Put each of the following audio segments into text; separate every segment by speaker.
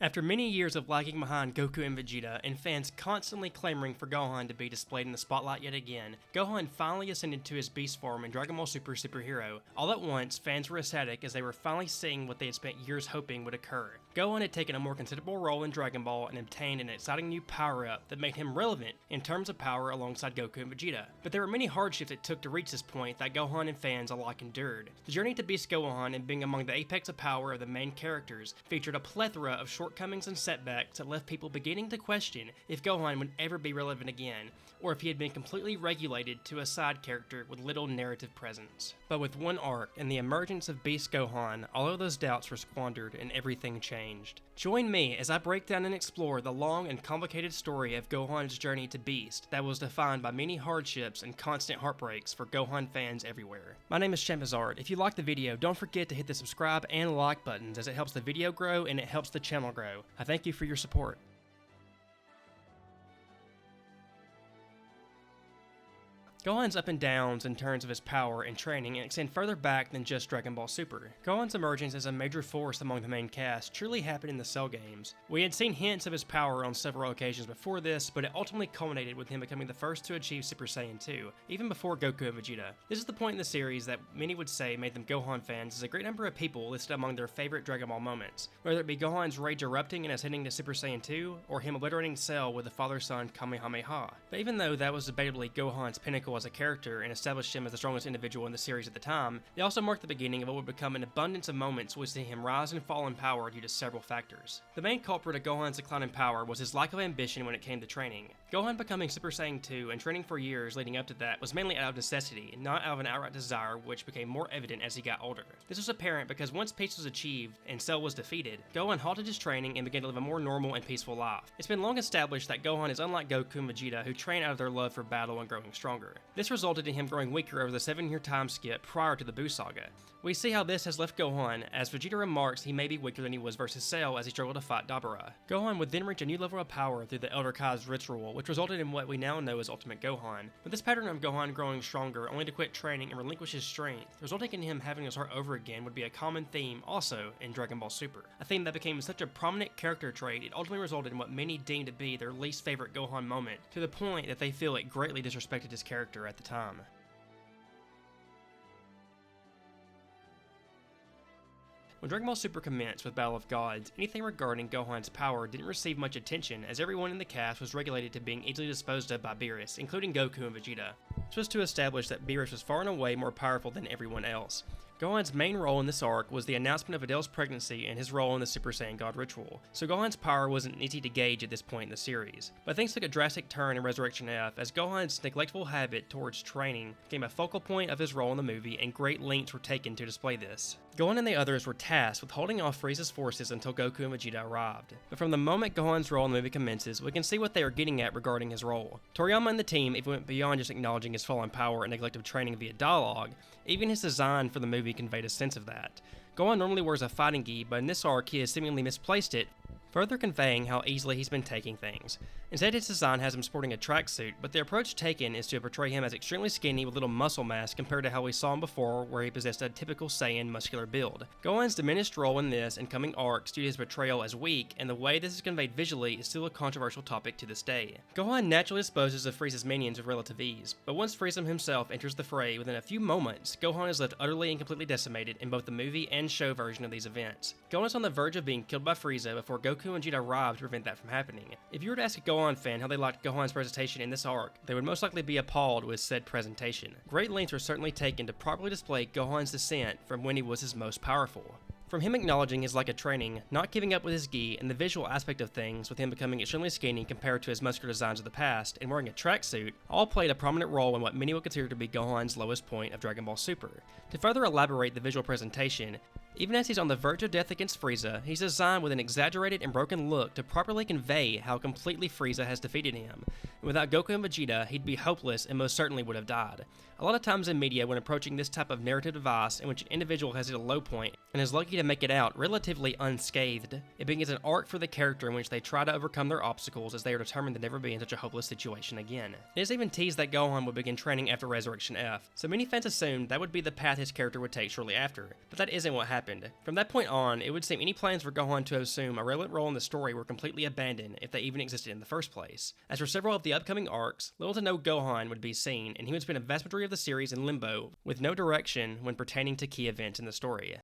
Speaker 1: After many years of lagging behind Goku and Vegeta, and fans constantly clamoring for Gohan to be displayed in the spotlight yet again, Gohan finally ascended to his beast form in Dragon Ball Super Superhero. All at once, fans were ecstatic as they were finally seeing what they had spent years hoping would occur. Gohan had taken a more considerable role in Dragon Ball and obtained an exciting new power-up that made him relevant in terms of power alongside Goku and Vegeta. But there were many hardships it took to reach this point that Gohan and fans alike endured. The journey to Beast Gohan and being among the apex of power of the main characters featured a plethora of shortcomings and setbacks that left people beginning to question if Gohan would ever be relevant again, or if he had been completely regulated to a side character with little narrative presence. But with one arc and the emergence of Beast Gohan, all of those doubts were squandered and everything changed. Join me as I break down and explore the long and complicated story of Gohan's journey to Beast that was defined by many hardships and constant heartbreaks for Gohan fans everywhere. My name is Champazard. If you liked the video, don't forget to hit the subscribe and like buttons as it helps the video grow and it helps the channel grow. I thank you for your support. Gohan's up and downs in terms of his power and training extend further back than just Dragon Ball Super. Gohan's emergence as a major force among the main cast truly happened in the Cell games. We had seen hints of his power on several occasions before this, but it ultimately culminated with him becoming the first to achieve Super Saiyan 2, even before Goku and Vegeta. This is the point in the series that many would say made them Gohan fans, as a great number of people listed among their favorite Dragon Ball moments, whether it be Gohan's rage erupting and ascending to Super Saiyan 2, or him obliterating Cell with the father-son Kamehameha. But even though that was debatably Gohan's pinnacle as a character and established him as the strongest individual in the series at the time, they also marked the beginning of what would become an abundance of moments which see him rise and fall in power due to several factors. The main culprit of Gohan's decline in power was his lack of ambition when it came to training. Gohan becoming Super Saiyan 2 and training for years leading up to that was mainly out of necessity, not out of an outright desire, which became more evident as he got older. This was apparent because once peace was achieved and Cell was defeated, Gohan halted his training and began to live a more normal and peaceful life. It's been long established that Gohan is unlike Goku and Vegeta, who train out of their love for battle and growing stronger. This resulted in him growing weaker over the 7-year time skip prior to the Buu saga. We see how this has left Gohan, as Vegeta remarks he may be weaker than he was versus Cell as he struggled to fight Dabura. Gohan would then reach a new level of power through the Elder Kai's ritual, which resulted in what we now know as Ultimate Gohan. But this pattern of Gohan growing stronger only to quit training and relinquish his strength, resulting in him having to start over again, would be a common theme also in Dragon Ball Super. A theme that became such a prominent character trait, it ultimately resulted in what many deemed to be their least favorite Gohan moment, to the point that they feel it greatly disrespected his character at the time. When Dragon Ball Super commenced with Battle of Gods, anything regarding Gohan's power didn't receive much attention, as everyone in the cast was regulated to being easily disposed of by Beerus, including Goku and Vegeta. This was to establish that Beerus was far and away more powerful than everyone else. Gohan's main role in this arc was the announcement of Adele's pregnancy and his role in the Super Saiyan God ritual, so Gohan's power wasn't easy to gauge at this point in the series. But things took a drastic turn in Resurrection F, as Gohan's neglectful habit towards training became a focal point of his role in the movie, and great lengths were taken to display this. Gohan and the others were tasked with holding off Frieza's forces until Goku and Vegeta arrived. But from the moment Gohan's role in the movie commences, we can see what they are getting at regarding his role. Toriyama and the team even went beyond just acknowledging his fallen power and neglect of training via dialogue. Even his design for the movie conveyed a sense of that. Gohan normally wears a fighting gi, but in this arc he has seemingly misplaced it, further conveying how easily he's been taking things. Instead, his design has him sporting a tracksuit, but the approach taken is to portray him as extremely skinny with little muscle mass compared to how we saw him before, where he possessed a typical Saiyan muscular build. Gohan's diminished role in this and coming arcs due to his portrayal as weak, and the way this is conveyed visually is still a controversial topic to this day. Gohan naturally disposes of Frieza's minions with relative ease, but once Frieza himself enters the fray, within a few moments, Gohan is left utterly and completely decimated in both the movie and show version of these events. Gohan is on the verge of being killed by Frieza before Goku and Vegeta arrive to prevent that from happening. If you were to ask a Gohan fan how they liked Gohan's presentation in this arc, they would most likely be appalled with said presentation. Great lengths were certainly taken to properly display Gohan's descent from when he was his most powerful. From him acknowledging his lack of training, not giving up with his gi, and the visual aspect of things, with him becoming extremely skinny compared to his muscular designs of the past, and wearing a tracksuit, all played a prominent role in what many would consider to be Gohan's lowest point of Dragon Ball Super. To further elaborate the visual presentation, even as he's on the verge of death against Frieza, he's designed with an exaggerated and broken look to properly convey how completely Frieza has defeated him. And without Goku and Vegeta, he'd be hopeless and most certainly would have died. A lot of times in media, when approaching this type of narrative device in which an individual has hit a low point and is lucky to make it out relatively unscathed, it begins an arc for the character in which they try to overcome their obstacles as they are determined to never be in such a hopeless situation again. It is even teased that Gohan would begin training after Resurrection F, so many fans assumed that would be the path his character would take shortly after, but that isn't what happened. happened. From that point on, it would seem any plans for Gohan to assume a relevant role in the story were completely abandoned, if they even existed in the first place. As for several of the upcoming arcs, little to no Gohan would be seen, and he would spend a vast majority of the series in limbo, with no direction when pertaining to key events in the story.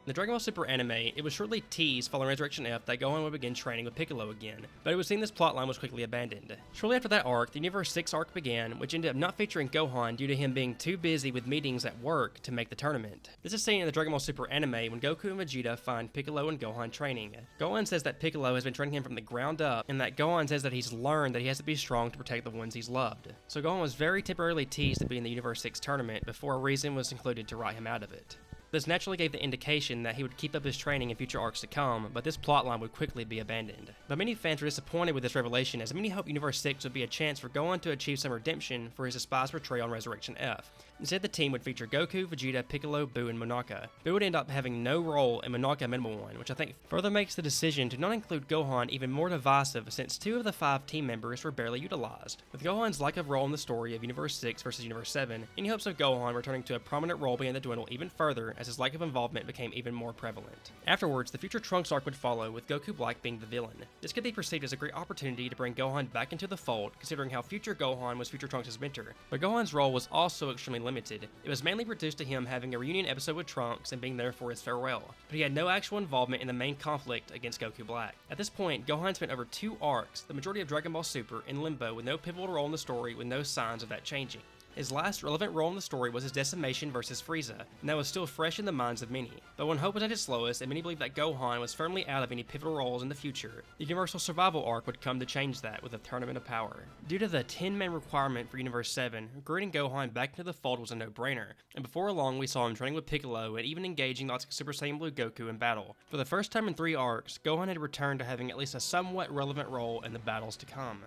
Speaker 1: In the Dragon Ball Super anime, it was shortly teased following Resurrection F that Gohan would begin training with Piccolo again, but it was seen this plotline was quickly abandoned. Shortly after that arc, the Universe 6 arc began, which ended up not featuring Gohan due to him being too busy with meetings at work to make the tournament. This is seen in the Dragon Ball Super anime when Goku and Vegeta find Piccolo and Gohan training. Gohan says that Piccolo has been training him from the ground up, and that Gohan says that he's learned that he has to be strong to protect the ones he's loved. So Gohan was very temporarily teased to be in the Universe 6 tournament before a reason was included to write him out of it. This naturally gave the indication that he would keep up his training in future arcs to come, but this plotline would quickly be abandoned. But many fans were disappointed with this revelation, as many hoped Universe 6 would be a chance for Gohan to achieve some redemption for his despised portrayal on Resurrection F. Instead, the team would feature Goku, Vegeta, Piccolo, Buu, and Monaka. Buu would end up having no role and Monaka a minimal one, which I think further makes the decision to not include Gohan even more divisive, since 2 of the 5 team members were barely utilized. With Gohan's lack of role in the story of Universe 6 versus Universe 7, any hopes of Gohan returning to a prominent role began to dwindle even further as his lack of involvement became even more prevalent. Afterwards, the future Trunks arc would follow, with Goku Black being the villain. This could be perceived as a great opportunity to bring Gohan back into the fold, considering how future Gohan was future Trunks' mentor. But Gohan's role was also extremely limited. It was mainly reduced to him having a reunion episode with Trunks and being there for his farewell, but he had no actual involvement in the main conflict against Goku Black. At this point, Gohan spent over 2 arcs, the majority of Dragon Ball Super, in limbo with no pivotal role in the story, with no signs of that changing. His last relevant role in the story was his decimation versus Frieza, and that was still fresh in the minds of many. But when hope was at its lowest, and many believed that Gohan was firmly out of any pivotal roles in the future, the Universal Survival arc would come to change that with a Tournament of Power. Due to the 10-man requirement for Universe 7, recruiting Gohan back into the fold was a no-brainer, and before long we saw him training with Piccolo and even engaging lots of Super Saiyan Blue Goku in battle. For the first time in 3 arcs, Gohan had returned to having at least a somewhat relevant role in the battles to come.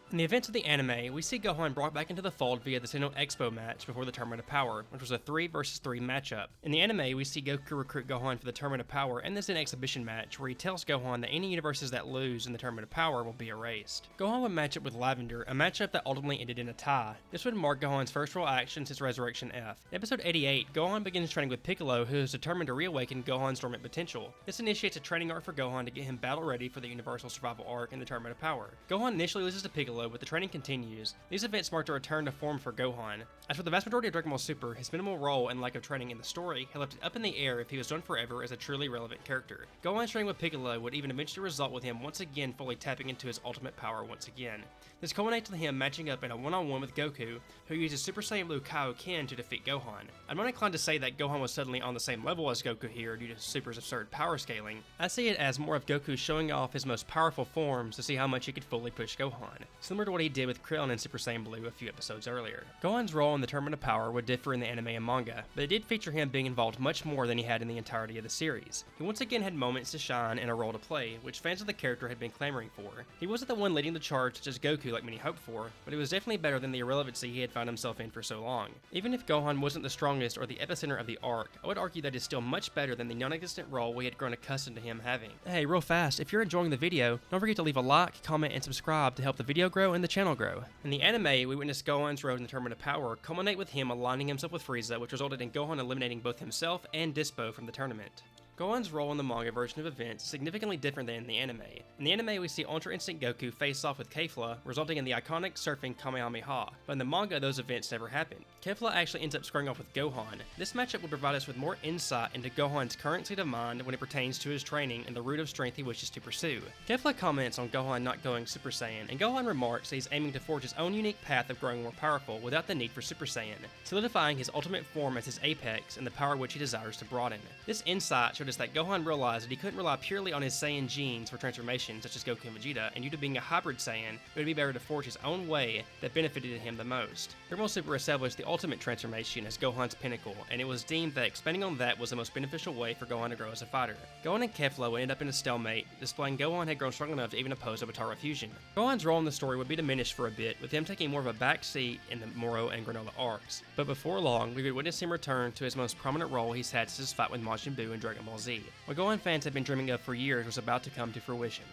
Speaker 1: In the events of the anime, we see Gohan brought back into the fold via the Sinnoh Expo match before the Tournament of Power, which was a 3 vs 3 matchup. In the anime, we see Goku recruit Gohan for the Tournament of Power and this an exhibition match where he tells Gohan that any universes that lose in the Tournament of Power will be erased. Gohan would match up with Lavender, a matchup that ultimately ended in a tie. This would mark Gohan's first real action since Resurrection F. In episode 88, Gohan begins training with Piccolo, who is determined to reawaken Gohan's dormant potential. This initiates a training arc for Gohan to get him battle ready for the Universal Survival arc in the Tournament of Power. Gohan initially loses to Piccolo, but the training continues. These events marked a return to form for Gohan. As for the vast majority of Dragon Ball Super, his minimal role and lack of training in the story had left it up in the air if he was done forever as a truly relevant character. Gohan's training with Piccolo would even eventually result with him once again fully tapping into his ultimate power once again. This culminates with him matching up in a one-on-one with Goku, who uses Super Saiyan Blue Kaioken to defeat Gohan. I'm not inclined to say that Gohan was suddenly on the same level as Goku here due to Super's absurd power scaling. I see it as more of Goku showing off his most powerful forms to see how much he could fully push Gohan, similar to what he did with Krillin in Super Saiyan Blue a few episodes earlier. Gohan's role in the Tournament of Power would differ in the anime and manga, but it did feature him being involved much more than he had in the entirety of the series. He once again had moments to shine and a role to play, which fans of the character had been clamoring for. He wasn't the one leading the charge such as Goku like many hoped for, but it was definitely better than the irrelevancy he had found himself in for so long. Even if Gohan wasn't the strongest or the epicenter of the arc, I would argue that it's still much better than the non-existent role we had grown accustomed to him having. Hey, real fast, if you're enjoying the video, don't forget to leave a like, comment, and subscribe to help the video grow and the channel grow. In the anime, we witnessed Gohan's road in the Tournament of Power culminate with him aligning himself with Frieza, which resulted in Gohan eliminating both himself and Dispo from the tournament. Gohan's role in the manga version of events is significantly different than in the anime. In the anime, we see Ultra Instinct Goku face off with Kefla, resulting in the iconic surfing Kamehameha, but in the manga, those events never happen. Kefla actually ends up squaring off with Gohan. This matchup will provide us with more insight into Gohan's current state of mind when it pertains to his training and the root of strength he wishes to pursue. Kefla comments on Gohan not going Super Saiyan, and Gohan remarks that he's aiming to forge his own unique path of growing more powerful without the need for Super Saiyan, solidifying his ultimate form as his apex and the power which he desires to broaden. This insight showed us that Gohan realized that he couldn't rely purely on his Saiyan genes for transformation, such as Goku and Vegeta, and due to being a hybrid Saiyan, it would be better to forge his own way that benefited him the most. Dragon Ball Super established the ultimate transformation as Gohan's pinnacle, and it was deemed that expanding on that was the most beneficial way for Gohan to grow as a fighter. Gohan and Kefla would end up in a stalemate, displaying Gohan had grown strong enough to even oppose a Batara fusion. Gohan's role in the story would be diminished for a bit, with him taking more of a backseat in the Moro and Granola arcs, but before long, we would witness him return to his most prominent role he's had since his fight with Majin Buu in Dragon Ball Z. What Gohan fans had been dreaming of for years was about to come to fruition.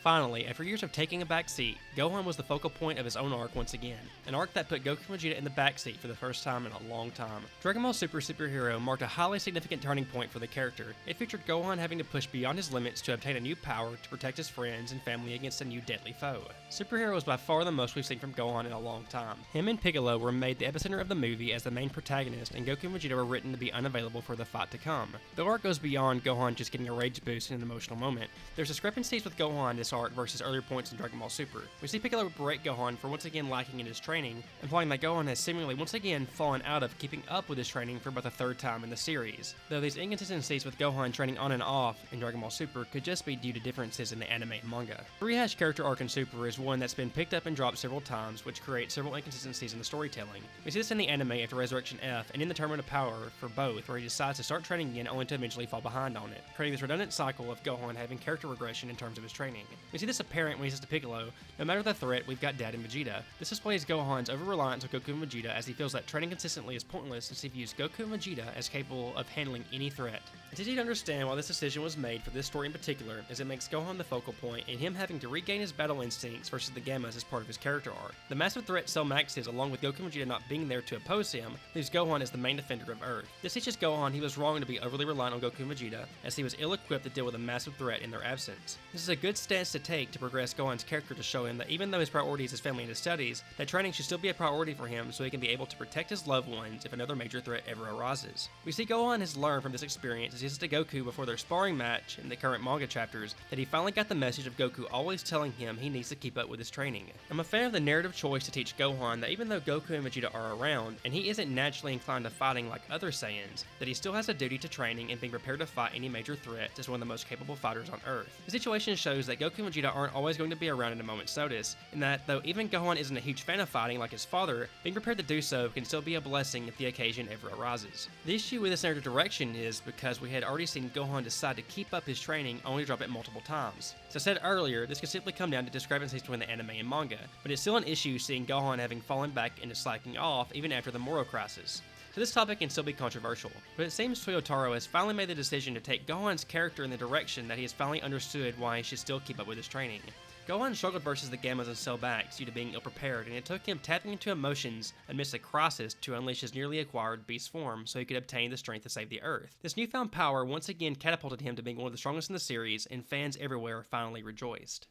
Speaker 1: Finally, after years of taking a back seat, Gohan was the focal point of his own arc once again, an arc that put Goku and Vegeta in the backseat for the first time in a long time. Dragon Ball Super Superhero marked a highly significant turning point for the character. It featured Gohan having to push beyond his limits to obtain a new power to protect his friends and family against a new deadly foe. Superhero was by far the most we've seen from Gohan in a long time. Him and Piccolo were made the epicenter of the movie as the main protagonist, and Goku and Vegeta were written to be unavailable for the fight to come. The arc goes beyond Gohan just getting a rage boost in an emotional moment. There's discrepancies with Gohan in this arc versus earlier points in Dragon Ball Super. We see Piccolo berate Gohan for once again lacking in his training, implying that Gohan has seemingly once again fallen out of keeping up with his training for about the third time in the series. Though these inconsistencies with Gohan training on and off in Dragon Ball Super could just be due to differences in the anime and manga. The rehash character arc in Super is one that's been picked up and dropped several times, which creates several inconsistencies in the storytelling. We see this in the anime after Resurrection F and in the Tournament of Power for both, where he decides to start training again only to eventually fall behind on it, creating this redundant cycle of Gohan having character regression in terms of his training. We see this apparent when he says to Piccolo, "No matter the threat, we've got Dad and Vegeta." This displays Gohan's over-reliance on Goku and Vegeta as he feels that training consistently is pointless since he views Goku and Vegeta as capable of handling any threat. It's easy to understand why this decision was made for this story in particular, as it makes Gohan the focal point and him having to regain his battle instincts versus the Gammas as part of his character arc. The massive threat Cell Max is, along with Goku and Vegeta not being there to oppose him, leaves Gohan as the main defender of Earth. This teaches Gohan he was wrong to be overly reliant on Goku and Vegeta, as he was ill-equipped to deal with a massive threat in their absence. This is a good stance to take to progress Gohan's character to show him that even though his priority is his family and his studies, that training should still be a priority for him so he can be able to protect his loved ones if another major threat ever arises. We see Gohan has learned from this experience as he says to Goku before their sparring match in the current manga chapters that he finally got the message of Goku always telling him he needs to keep up with his training. I'm a fan of the narrative choice to teach Gohan that even though Goku and Vegeta are around, and he isn't naturally inclined to fighting like other Saiyans, that he still has a duty to training and being prepared to fight any major threat as one of the most capable fighters on Earth. The situation shows that Goku and Vegeta aren't always going to be around at a moment's notice, and that though even Gohan isn't a huge fan of fighting like his father, being prepared to do so can still be a blessing if the occasion ever arises. The issue with this narrative direction is because we had already seen Gohan decide to keep up his training only to drop it multiple times. As I said earlier, this could simply come down to discrepancies between the anime and manga, but it's still an issue seeing Gohan having fallen back into slacking off even after the Moro crisis. So this topic can still be controversial, but it seems Toyotaro has finally made the decision to take Gohan's character in the direction that he has finally understood why he should still keep up with his training. Gohan struggled versus the Gammas and Cell Max due to being ill-prepared, and it took him tapping into emotions amidst a crisis to unleash his nearly acquired beast form so he could obtain the strength to save the Earth. This newfound power once again catapulted him to being one of the strongest in the series, and fans everywhere finally rejoiced.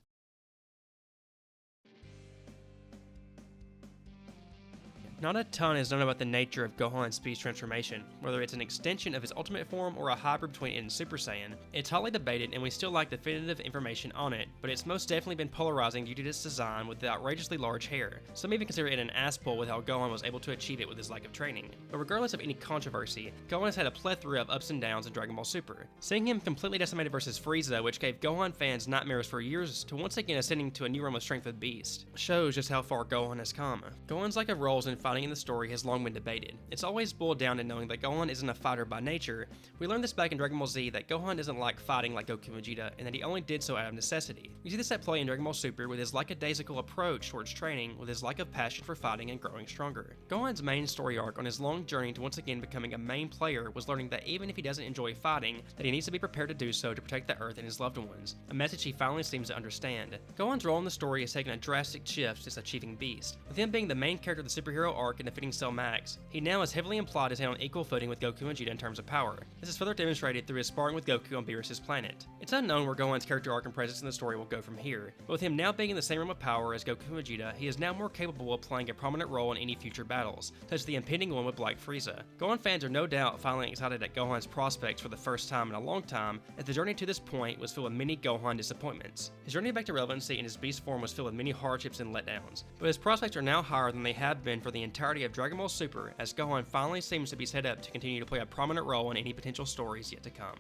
Speaker 1: Not a ton is known about the nature of Gohan's beast transformation, whether it's an extension of his ultimate form or a hybrid between it and Super Saiyan. It's hotly debated and we still lack definitive information on it, but it's most definitely been polarizing due to its design with the outrageously large hair. Some even consider it an ass-pull with how Gohan was able to achieve it with his lack of training. But regardless of any controversy, Gohan has had a plethora of ups and downs in Dragon Ball Super. Seeing him completely decimated versus Frieza, which gave Gohan fans nightmares for years, to once again ascending to a new realm of strength with Beast, shows just how far Gohan has come. Gohan's lack of roles in fighting in the story has long been debated. It's always boiled down to knowing that Gohan isn't a fighter by nature. We learned this back in Dragon Ball Z that Gohan doesn't like fighting like Goku and Vegeta, and that he only did so out of necessity. We see this at play in Dragon Ball Super with his lackadaisical approach towards training, with his lack of passion for fighting and growing stronger. Gohan's main story arc on his long journey to once again becoming a main player was learning that even if he doesn't enjoy fighting, that he needs to be prepared to do so to protect the Earth and his loved ones, a message he finally seems to understand. Gohan's role in the story has taken a drastic shift since achieving Beast. With him being the main character of the superhero arc and defeating Cell Max, he now is heavily implied as head on equal footing with Goku and Vegeta in terms of power. This is further demonstrated through his sparring with Goku on Beerus' planet. It's unknown where Gohan's character arc and presence in the story will go from here, but with him now being in the same realm of power as Goku and Vegeta, he is now more capable of playing a prominent role in any future battles, such as the impending one with Black Frieza. Gohan fans are no doubt finally excited at Gohan's prospects for the first time in a long time, as the journey to this point was filled with many Gohan disappointments. His journey back to relevancy in his beast form was filled with many hardships and letdowns, but his prospects are now higher than they have been for the entirety of Dragon Ball Super, as Gohan finally seems to be set up to continue to play a prominent role in any potential stories yet to come.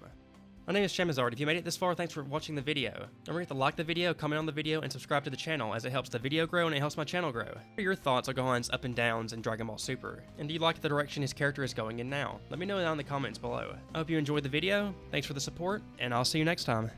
Speaker 1: My name is Shamazard. If you made it this far, thanks for watching the video. Don't forget to like the video, comment on the video, and subscribe to the channel, as it helps the video grow and it helps my channel grow. What are your thoughts on Gohan's up and downs in Dragon Ball Super? And do you like the direction his character is going in now? Let me know down in the comments below. I hope you enjoyed the video, thanks for the support, and I'll see you next time.